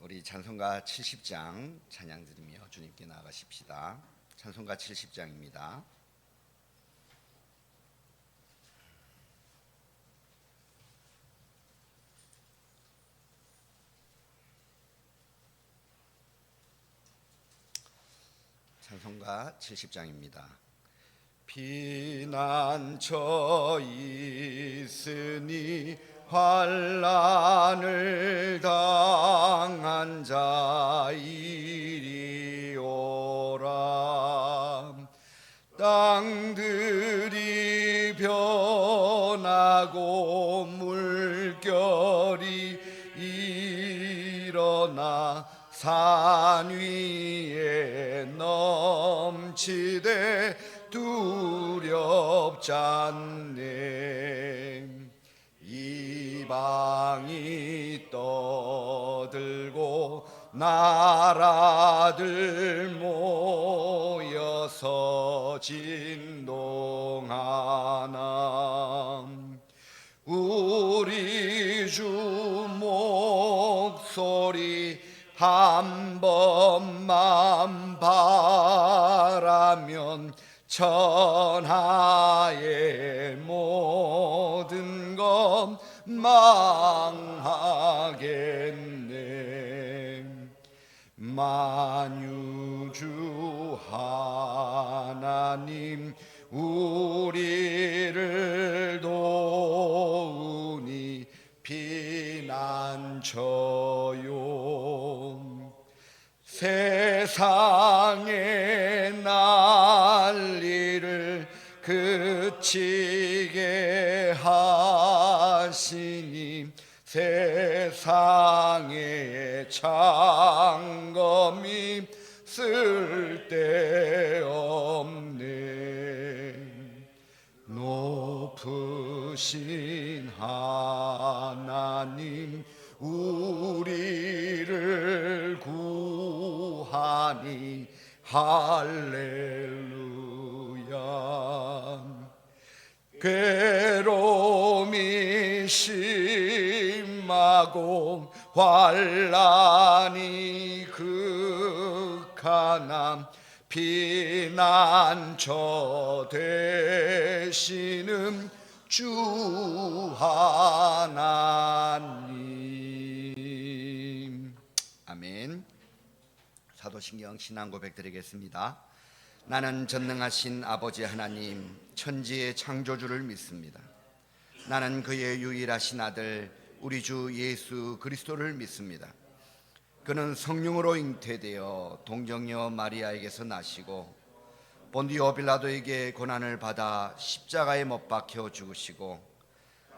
우리 찬송가 70장 찬양 드리며 주님께 나아가십시다. 찬송가 70장입니다. 찬송가 70장입니다. 피난처 있으니 환난을 당한 자 이리 오라. 땅들이 변하고 물결이 일어나 산 위에 넘치되 두렵지 않네. 이방이 떠들고 나라들 모여서 진동하나. 우리 주 목소리 한 번만 바라면 천하의 모든 것 망하겠네. 만유주 하나님 우리를 도우니 피난처요. 세상의 난리를 그치게 하시니 세상의 창검이 쓸데없네. 높으신 하나님 우리를 구하니 할렐루야. 괴로움이 심하고 환난이 극하나 피난처 되시는 주 하나님. 아멘. 사도신경 신앙고백 드리겠습니다. 나는 전능하신 아버지 하나님 천지의 창조주를 믿습니다. 나는 그의 유일하신 아들 우리 주 예수 그리스도를 믿습니다. 그는 성령으로 잉태되어 동정녀 마리아에게서 나시고 본디오 빌라도에게 고난을 받아 십자가에 못 박혀 죽으시고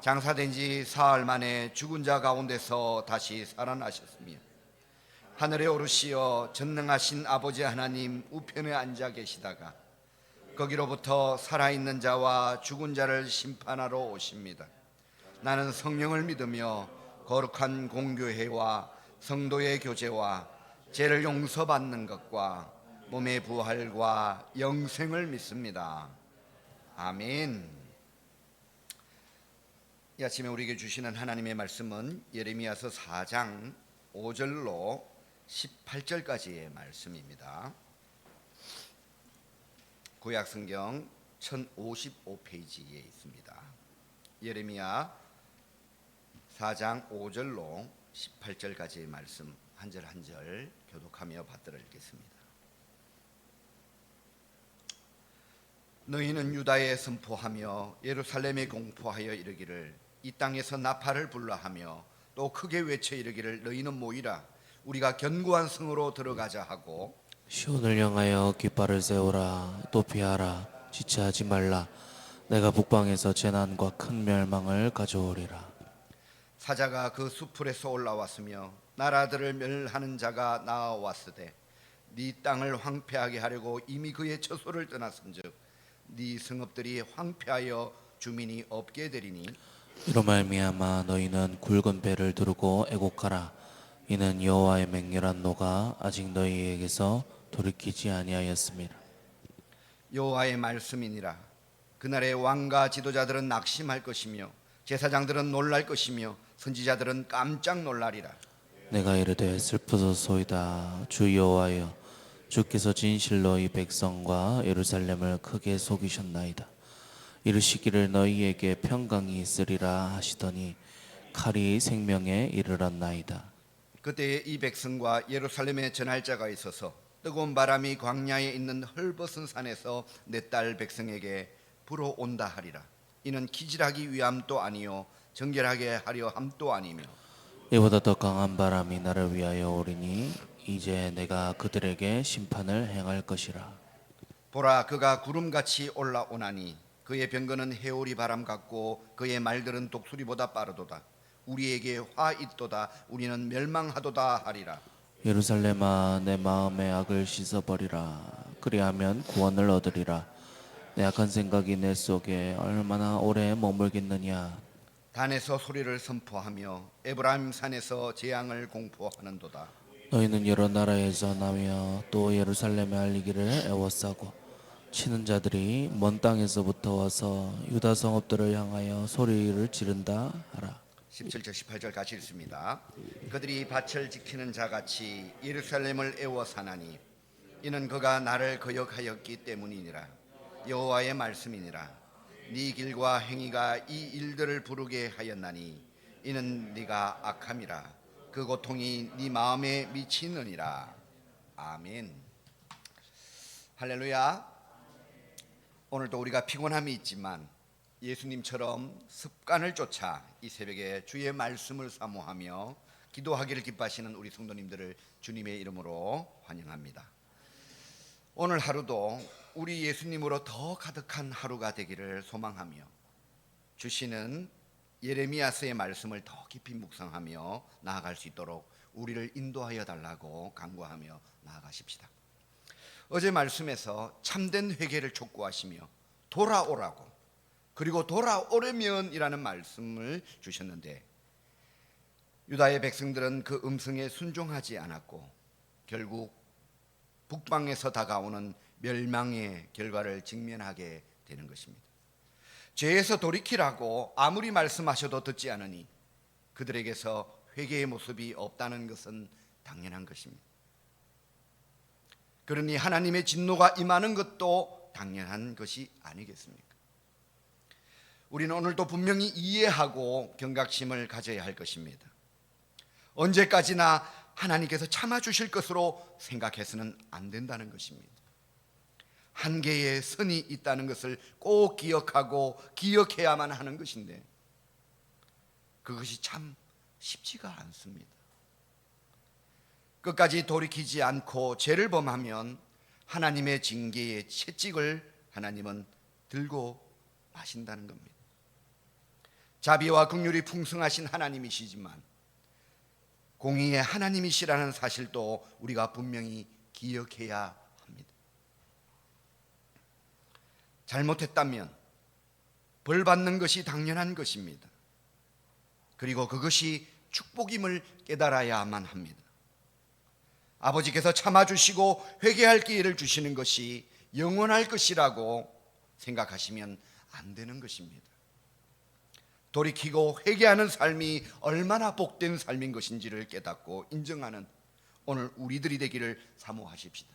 장사된 지 사흘 만에 죽은 자 가운데서 다시 살아나셨으며 하늘에 오르시어 전능하신 아버지 하나님 우편에 앉아 계시다가 거기로부터 살아있는 자와 죽은 자를 심판하러 오십니다. 나는 성령을 믿으며 거룩한 공교회와 성도의 교제와 죄를 용서받는 것과 몸의 부활과 영생을 믿습니다. 아멘. 이 아침에 우리에게 주시는 하나님의 말씀은 예레미야서 4장 5절로 18절까지의 말씀입니다. 구약성경 1055페이지에 있습니다. 예레미야 4장 5절로 18절까지의 말씀 한 절 한 절 교독하며 받들어 읽겠습니다. 너희는 유다에 선포하며 예루살렘에 공포하여 이르기를 이 땅에서 나팔을 불라하며 또 크게 외쳐 이르기를 너희는 모이라 우리가 견고한 성으로 들어가자 하고 시온을 향하여 깃발을 세우라 또 피하라 지체하지 말라 내가 북방에서 재난과 큰 멸망을 가져오리라. 사자가 그 수풀에서 올라왔으며 나라들을 멸하는 자가 나와왔으되 네 땅을 황폐하게 하려고 이미 그의 처소를 떠났은즉 네 성읍들이 황폐하여 주민이 없게 되리니 이로 말미암아 너희는 굵은 배를 두르고 애곡하라. 이는 여호와의 맹렬한 노가 아직 너희에게서 돌이키지 아니하였습니다. 여호와의 말씀이니라. 그날에 왕과 지도자들은 낙심할 것이며 제사장들은 놀랄 것이며 선지자들은 깜짝 놀라리라. 내가 이르되 슬프소이다. 주 여호와여, 주께서 진실로 이 백성과 예루살렘을 크게 속이셨나이다. 이르시기를 너희에게 평강이 있으리라 하시더니 칼이 생명에 이르렀나이다. 그때 이 백성과 예루살렘에 전할 자가 있어서 뜨거운 바람이 광야에 있는 헐벗은 산에서 내 딸 백성에게 불어온다 하리라. 이는 기질하기 위함도 아니요 정결하게 하려 함도 아니며 이보다 더 강한 바람이 나를 위하여 오리니 이제 내가 그들에게 심판을 행할 것이라. 보라, 그가 구름같이 올라오나니 그의 병거는 해오리 바람 같고 그의 말들은 독수리보다 빠르도다. 우리에게 화 있도다. 우리는 멸망하도다 하리라. 예루살렘아, 내 마음의 악을 씻어버리라. 그리하면 구원을 얻으리라. 내 악한 생각이 내 속에 얼마나 오래 머물겠느냐. 단에서 소리를 선포하며 에브라임 산에서 재앙을 공포하는도다. 너희는 여러 나라에서 나며 또 예루살렘에 알리기를 애워싸고 치는 자들이 먼 땅에서부터 와서 유다 성읍들을 향하여 소리를 지른다 하라. 17절 18절 같이 읽습니다. 그들이 밭을 지키는 자같이 예루살렘을 애워 사나니 이는 그가 나를 거역하였기 때문이니라. 여호와의 말씀이니라. 네 길과 행위가 이 일들을 부르게 하였나니 이는 네가 악함이라. 그 고통이 네 마음에 미치느니라. 아멘. 할렐루야. 오늘도 우리가 피곤함이 있지만 예수님처럼 습관을 쫓아 이 새벽에 주의 말씀을 사모하며 기도하기를 기뻐하시는 우리 성도님들을 주님의 이름으로 환영합니다. 오늘 하루도 우리 예수님으로 더 가득한 하루가 되기를 소망하며 주시는 예레미야서의 말씀을 더 깊이 묵상하며 나아갈 수 있도록 우리를 인도하여 달라고 간구하며 나아가십시다. 어제 말씀에서 참된 회개를 촉구하시며 돌아오라고, 그리고 돌아오려면이라는 말씀을 주셨는데 유다의 백성들은 그 음성에 순종하지 않았고 결국 북방에서 다가오는 멸망의 결과를 직면하게 되는 것입니다. 죄에서 돌이키라고 아무리 말씀하셔도 듣지 않으니 그들에게서 회개의 모습이 없다는 것은 당연한 것입니다. 그러니 하나님의 진노가 임하는 것도 당연한 것이 아니겠습니까? 우리는 오늘도 분명히 이해하고 경각심을 가져야 할 것입니다. 언제까지나 하나님께서 참아주실 것으로 생각해서는 안 된다는 것입니다. 한계의 선이 있다는 것을 꼭 기억하고 기억해야만 하는 것인데 그것이 참 쉽지가 않습니다. 끝까지 돌이키지 않고 죄를 범하면 하나님의 징계의 채찍을 하나님은 들고 마신다는 겁니다. 자비와 긍휼이 풍성하신 하나님이시지만 공의의 하나님이시라는 사실도 우리가 분명히 기억해야 합니다. 잘못했다면 벌 받는 것이 당연한 것입니다. 그리고 그것이 축복임을 깨달아야만 합니다. 아버지께서 참아주시고 회개할 기회를 주시는 것이 영원할 것이라고 생각하시면 안 되는 것입니다. 돌이키고 회개하는 삶이 얼마나 복된 삶인 것인지를 깨닫고 인정하는 오늘 우리들이 되기를 사모하십시다.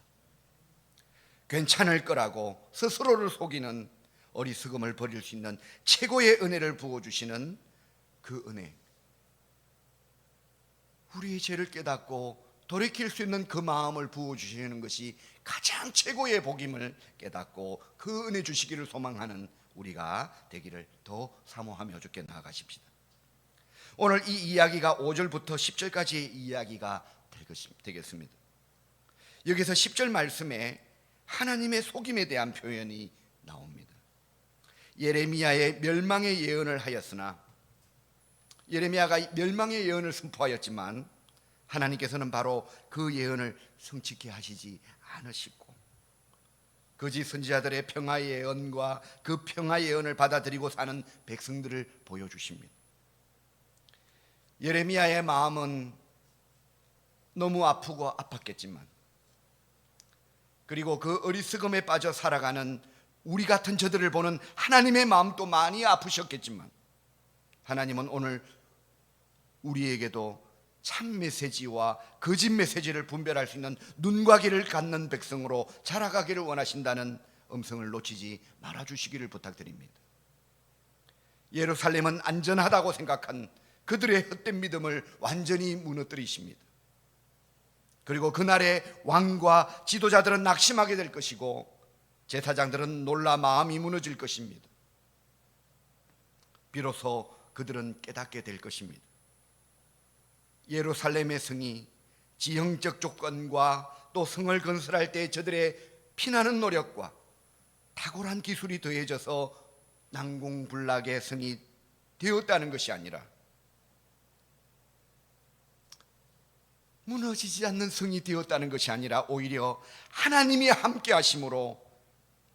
괜찮을 거라고 스스로를 속이는 어리석음을 버릴 수 있는 최고의 은혜를 부어주시는 그 은혜, 우리의 죄를 깨닫고 돌이킬 수 있는 그 마음을 부어주시는 것이 가장 최고의 복임을 깨닫고 그 은혜 주시기를 소망하는 우리가 되기를 더 사모하며 주께 나아가십시다. 오늘 이 이야기가 5절부터 10절까지의 이야기가 되겠습니다. 여기서 10절 말씀에 하나님의 속임에 대한 표현이 나옵니다. 예레미야의 멸망의 예언을 하였으나 예레미야가 멸망의 예언을 선포하였지만 하나님께서는 바로 그 예언을 성취케 하시지 않으시고 거짓 선지자들의 평화 예언과 그 평화 예언을 받아들이고 사는 백성들을 보여주십니다. 예레미야의 마음은 너무 아프고 아팠겠지만 그리고 그 어리석음에 빠져 살아가는 우리 같은 저들을 보는 하나님의 마음도 많이 아프셨겠지만 하나님은 오늘 우리에게도 참 메시지와 거짓 메시지를 분별할 수 있는 눈과 귀를 갖는 백성으로 자라가기를 원하신다는 음성을 놓치지 말아주시기를 부탁드립니다. 예루살렘은 안전하다고 생각한 그들의 헛된 믿음을 완전히 무너뜨리십니다. 그리고 그날의 왕과 지도자들은 낙심하게 될 것이고 제사장들은 놀라 마음이 무너질 것입니다. 비로소 그들은 깨닫게 될 것입니다. 예루살렘의 성이 지형적 조건과 또 성을 건설할 때 저들의 피나는 노력과 탁월한 기술이 더해져서 난공불락의 성이 되었다는 것이 아니라 무너지지 않는 성이 되었다는 것이 아니라 오히려 하나님이 함께 하심으로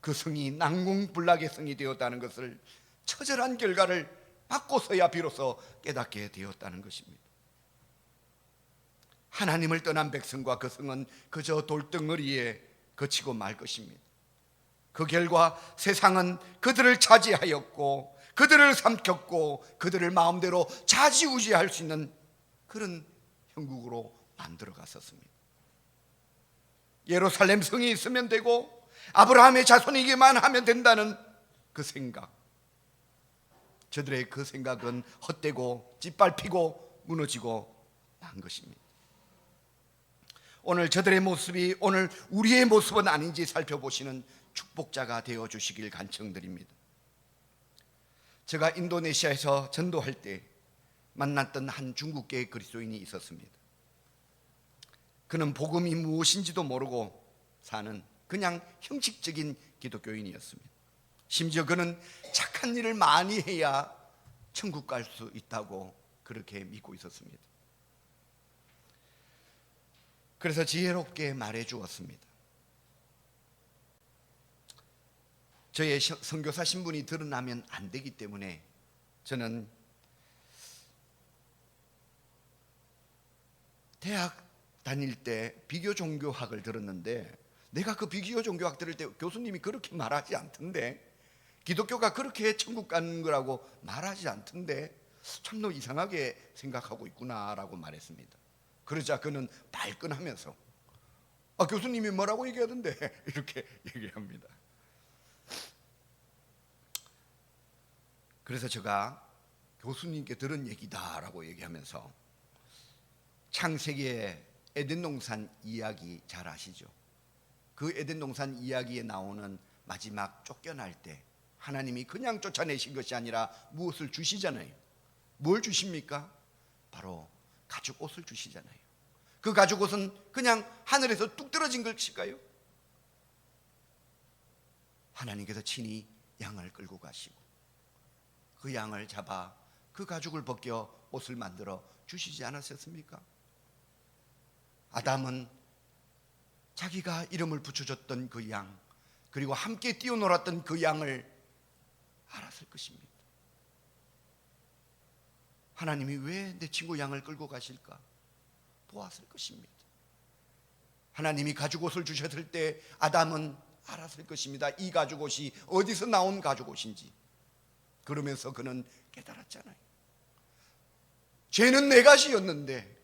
그 성이 난공불락의 성이 되었다는 것을 처절한 결과를 받고서야 비로소 깨닫게 되었다는 것입니다. 하나님을 떠난 백성과 그 성은 그저 돌덩어리에 그치고 말 것입니다. 그 결과 세상은 그들을 차지하였고 그들을 삼켰고 그들을 마음대로 좌지우지할 수 있는 그런 형국으로 만들어 갔었습니다. 예루살렘 성이 있으면 되고 아브라함의 자손이기만 하면 된다는 그 생각, 저들의 그 생각은 헛되고 짓밟히고 무너지고 만 것입니다. 오늘 저들의 모습이 오늘 우리의 모습은 아닌지 살펴보시는 축복자가 되어주시길 간청드립니다. 제가 인도네시아에서 전도할 때 만났던 한 중국계 그리스도인이 있었습니다. 그는 복음이 무엇인지도 모르고 사는 그냥 형식적인 기독교인이었습니다. 심지어 그는 착한 일을 많이 해야 천국 갈 수 있다고 그렇게 믿고 있었습니다. 그래서 지혜롭게 말해 주었습니다. 저의 선교사 신분이 드러나면 안 되기 때문에 저는 대학 다닐 때 비교 종교학을 들었는데 내가 그 비교 종교학 들을 때 교수님이 그렇게 말하지 않던데, 기독교가 그렇게 천국 가는 거라고 말하지 않던데 참 너 이상하게 생각하고 있구나라고 말했습니다. 그러자 그는 발끈하면서 교수님이 뭐라고 얘기하던데 이렇게 얘기합니다. 그래서 제가 교수님께 들은 얘기다라고 얘기하면서 창세기의 에덴 동산 이야기 잘 아시죠? 그 에덴 동산 이야기에 나오는 마지막 쫓겨날 때 하나님이 그냥 쫓아내신 것이 아니라 무엇을 주시잖아요. 뭘 주십니까? 바로 가죽 옷을 주시잖아요. 그 가죽 옷은 그냥 하늘에서 뚝 떨어진 것일까요? 하나님께서 친히 양을 끌고 가시고 그 양을 잡아 그 가죽을 벗겨 옷을 만들어 주시지 않으셨습니까? 아담은 자기가 이름을 붙여줬던 그 양, 그리고 함께 뛰어놀았던 그 양을 알았을 것입니다. 하나님이 왜 내 친구 양을 끌고 가실까? 보았을 것입니다. 하나님이 가죽옷을 주셨을 때 아담은 알았을 것입니다. 이 가죽옷이 어디서 나온 가죽옷인지. 그러면서 그는 깨달았잖아요. 죄는 내가 지었는데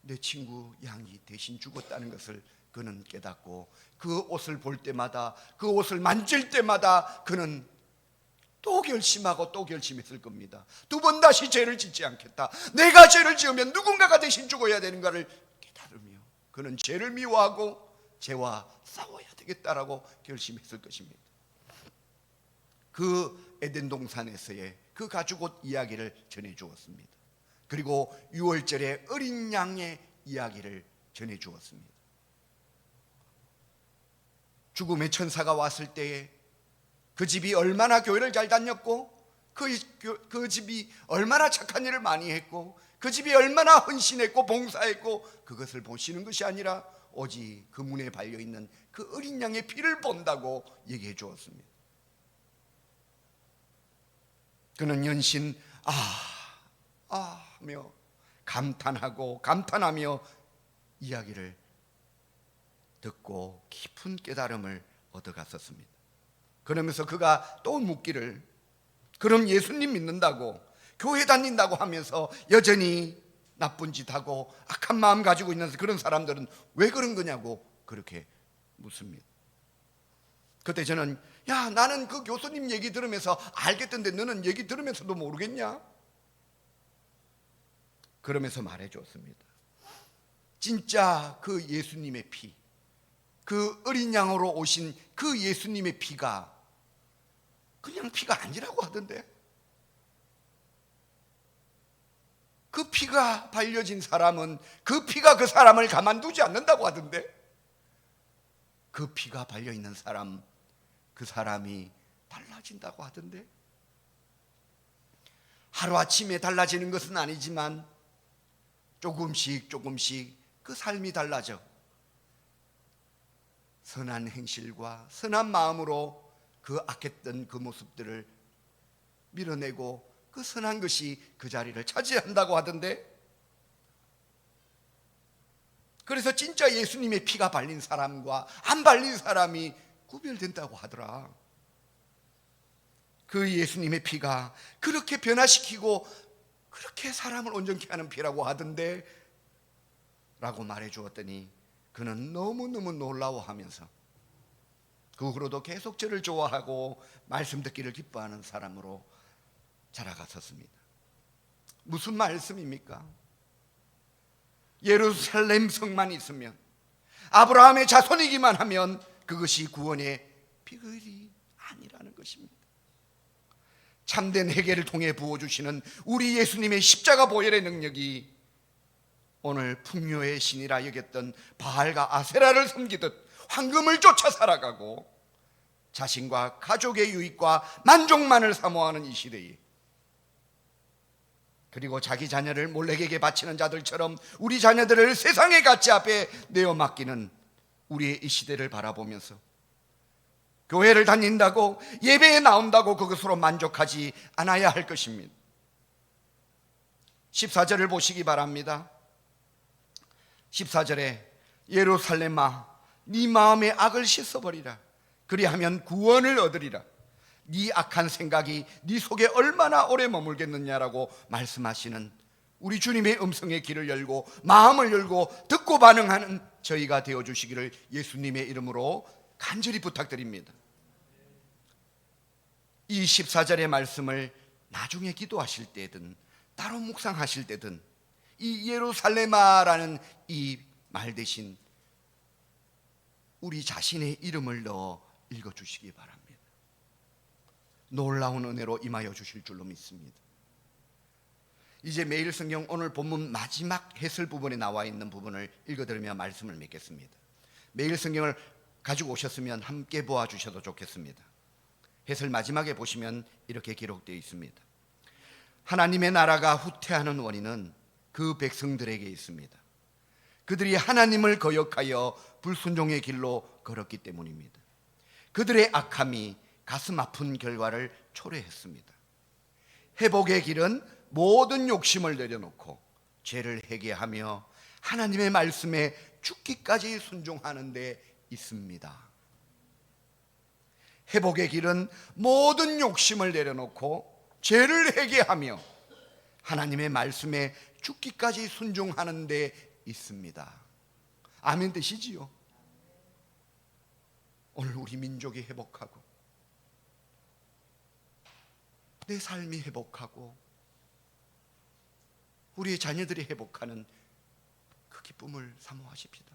내 친구 양이 대신 죽었다는 것을 그는 깨닫고 그 옷을 볼 때마다, 그 옷을 만질 때마다 그는 또 결심하고 또 결심했을 겁니다. 두 번 다시 죄를 짓지 않겠다. 내가 죄를 지으면 누군가가 대신 죽어야 되는가를 깨달으며 그는 죄를 미워하고 죄와 싸워야 되겠다라고 결심했을 것입니다. 그 에덴 동산에서의 그 가죽옷 이야기를 전해 주었습니다. 그리고 6월절에 어린 양의 이야기를 전해 주었습니다. 죽음의 천사가 왔을 때에 그 집이 얼마나 교회를 잘 다녔고 그 집이 얼마나 착한 일을 많이 했고 그 집이 얼마나 헌신했고 봉사했고 그것을 보시는 것이 아니라 오직 그 문에 발려있는 그 어린 양의 피를 본다고 얘기해 주었습니다. 그는 연신 하며 감탄하며 이야기를 듣고 깊은 깨달음을 얻어갔었습니다. 그러면서 그가 또 묻기를, 그럼 예수님 믿는다고 교회 다닌다고 하면서 여전히 나쁜 짓 하고 악한 마음 가지고 있는 그런 사람들은 왜 그런 거냐고 그렇게 묻습니다. 그때 저는 야, 나는 그 교수님 얘기 들으면서 알겠던데 너는 얘기 들으면서도 모르겠냐? 그러면서 말해 줬습니다. 진짜 그 예수님의 피, 그 어린 양으로 오신 그 예수님의 피가 그냥 피가 아니라고 하던데, 그 피가 발려진 사람은 그 피가 그 사람을 가만두지 않는다고 하던데, 그 피가 발려있는 사람, 그 사람이 달라진다고 하던데, 하루아침에 달라지는 것은 아니지만 조금씩 그 삶이 달라져 선한 행실과 선한 마음으로 그 악했던 그 모습들을 밀어내고 그 선한 것이 그 자리를 차지한다고 하던데, 그래서 진짜 예수님의 피가 발린 사람과 안 발린 사람이 구별된다고 하더라. 그 예수님의 피가 그렇게 변화시키고 그렇게 사람을 온전케 하는 피라고 하던데 라고 말해 주었더니 그는 너무너무 놀라워하면서 그 후로도 계속 저를 좋아하고 말씀 듣기를 기뻐하는 사람으로 자라갔었습니다. 무슨 말씀입니까? 예루살렘 성만 있으면, 아브라함의 자손이기만 하면 그것이 구원의 비결이 아니라는 것입니다. 참된 회개를 통해 부어주시는 우리 예수님의 십자가 보혈의 능력이 오늘 풍요의 신이라 여겼던 바알과 아세라를 섬기듯 황금을 쫓아 살아가고 자신과 가족의 유익과 만족만을 사모하는 이 시대에, 그리고 자기 자녀를 몰렉에게 바치는 자들처럼 우리 자녀들을 세상의 가치 앞에 내어 맡기는 우리의 이 시대를 바라보면서 교회를 다닌다고, 예배에 나온다고 그것으로 만족하지 않아야 할 것입니다. 14절을 보시기 바랍니다. 14절에 예루살렘아, 네 마음의 악을 씻어버리라. 그리하면 구원을 얻으리라. 네 악한 생각이 네 속에 얼마나 오래 머물겠느냐라고 말씀하시는 우리 주님의 음성의 길을 열고 마음을 열고 듣고 반응하는 저희가 되어주시기를 예수님의 이름으로 간절히 부탁드립니다. 이 14절의 말씀을 나중에 기도하실 때든 따로 묵상하실 때든 이 예루살렘아라는 이 말 대신 우리 자신의 이름을 넣어 읽어주시기 바랍니다. 놀라운 은혜로 임하여 주실 줄로 믿습니다. 이제 매일 성경 오늘 본문 마지막 해설 부분에 나와 있는 부분을 읽어드리며 말씀을 맺겠습니다. 매일 성경을 가지고 오셨으면 함께 보아주셔도 좋겠습니다. 해설 마지막에 보시면 이렇게 기록되어 있습니다. 하나님의 나라가 후퇴하는 원인은 그 백성들에게 있습니다. 그들이 하나님을 거역하여 불순종의 길로 걸었기 때문입니다. 그들의 악함이 가슴 아픈 결과를 초래했습니다. 회복의 길은 모든 욕심을 내려놓고 죄를 회개하며 하나님의 말씀에 죽기까지 순종하는 데 있습니다. 회복의 길은 모든 욕심을 내려놓고 죄를 회개하며 하나님의 말씀에 죽기까지 순종하는 데 있습니다. 아멘 되시지요? 오늘 우리 민족이 회복하고 내 삶이 회복하고 우리의 자녀들이 회복하는 그 기쁨을 사모하십시다.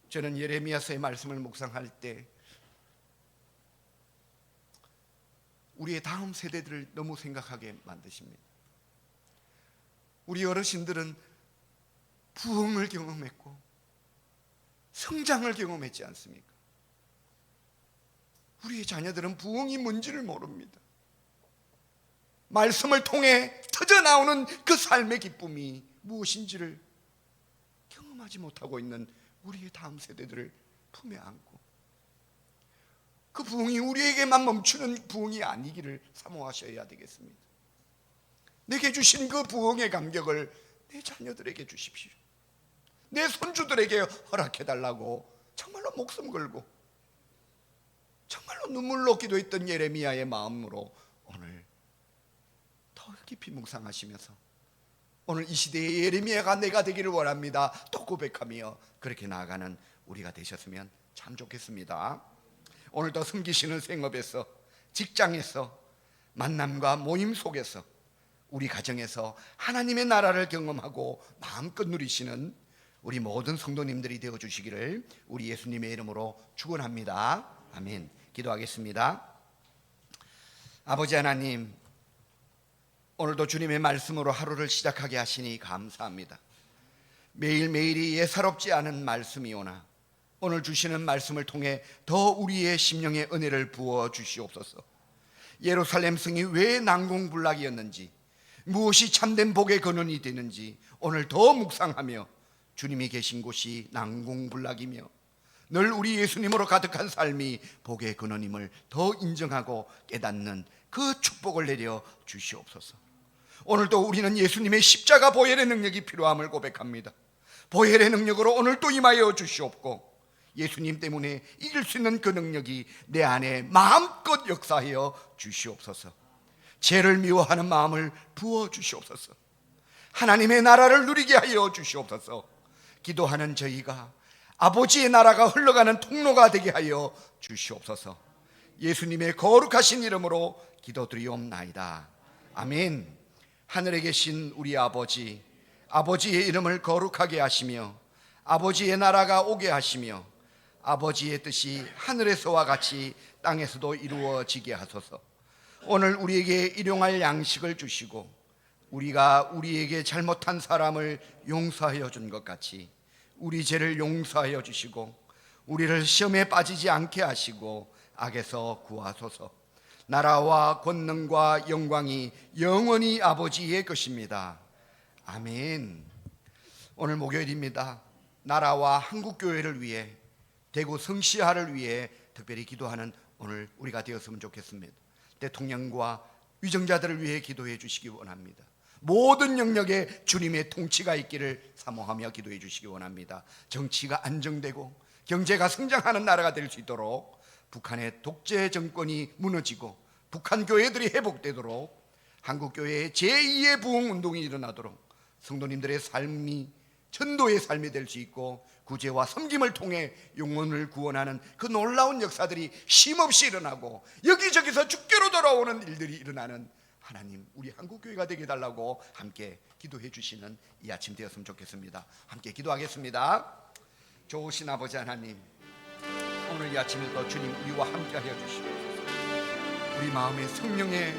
저는 예레미야서의 말씀을 묵상할 때 우리의 다음 세대들을 너무 생각하게 만드십니다. 우리 어르신들은 부흥을 경험했고 성장을 경험했지 않습니까? 우리의 자녀들은 부흥이 뭔지를 모릅니다. 말씀을 통해 터져나오는 그 삶의 기쁨이 무엇인지를 경험하지 못하고 있는 우리의 다음 세대들을 품에 안고 그 부흥이 우리에게만 멈추는 부흥이 아니기를 사모하셔야 되겠습니다. 내게 주신 그 부흥의 감격을 내 자녀들에게 주십시오. 내 손주들에게 허락해달라고 정말로 목숨 걸고 정말로 눈물로 기도했던 예레미야의 마음으로 오늘 더 깊이 묵상하시면서 오늘 이 시대의 예레미야가 내가 되기를 원합니다 또 고백하며 그렇게 나아가는 우리가 되셨으면 참 좋겠습니다. 오늘도 섬기시는 생업에서, 직장에서, 만남과 모임 속에서, 우리 가정에서 하나님의 나라를 경험하고 마음껏 누리시는 우리 모든 성도님들이 되어주시기를 우리 예수님의 이름으로 축원합니다. 아멘. 기도하겠습니다. 아버지 하나님, 오늘도 주님의 말씀으로 하루를 시작하게 하시니 감사합니다. 매일매일이 예사롭지 않은 말씀이오나 오늘 주시는 말씀을 통해 더 우리의 심령에 은혜를 부어 주시옵소서. 예루살렘 성이 왜 난공불락이었는지, 무엇이 참된 복의 근원이 되는지 오늘 더 묵상하며 주님이 계신 곳이 난공불락이며 늘 우리 예수님으로 가득한 삶이 복의 근원임을 더 인정하고 깨닫는 그 축복을 내려 주시옵소서. 오늘도 우리는 예수님의 십자가 보혈의 능력이 필요함을 고백합니다. 보혈의 능력으로 오늘 또 임하여 주시옵고 예수님 때문에 이길 수 있는 그 능력이 내 안에 마음껏 역사하여 주시옵소서. 죄를 미워하는 마음을 부어 주시옵소서. 하나님의 나라를 누리게 하여 주시옵소서. 기도하는 저희가 아버지의 나라가 흘러가는 통로가 되게 하여 주시옵소서. 예수님의 거룩하신 이름으로 기도드리옵나이다. 아멘. 하늘에 계신 우리 아버지, 아버지의 이름을 거룩하게 하시며 아버지의 나라가 오게 하시며 아버지의 뜻이 하늘에서와 같이 땅에서도 이루어지게 하소서. 오늘 우리에게 일용할 양식을 주시고 우리가 우리에게 잘못한 사람을 용서하여 준 것 같이 우리 죄를 용서하여 주시고 우리를 시험에 빠지지 않게 하시고 악에서 구하소서. 나라와 권능과 영광이 영원히 아버지의 것입니다. 아멘. 오늘 목요일입니다. 나라와 한국교회를 위해, 대구 성시화를 위해 특별히 기도하는 오늘 우리가 되었으면 좋겠습니다. 대통령과 위정자들을 위해 기도해 주시기 원합니다. 모든 영역에 주님의 통치가 있기를 사모하며 기도해 주시기 원합니다. 정치가 안정되고 경제가 성장하는 나라가 될 수 있도록, 북한의 독재 정권이 무너지고 북한 교회들이 회복되도록, 한국교회의 제2의 부흥운동이 일어나도록 성도님들의 삶이 전도의 삶이 될 수 있고 구제와 섬김을 통해 영혼을 구원하는 그 놀라운 역사들이 쉼없이 일어나고 여기저기서 주께로 돌아오는 일들이 일어나는 하나님, 우리 한국교회가 되게 해달라고 함께 기도해 주시는 이 아침 되었으면 좋겠습니다. 함께 기도하겠습니다. 좋으신 아버지 하나님, 오늘 이 아침에도 주님 우리와 함께 하여 주시옵소서. 우리 마음에 성령의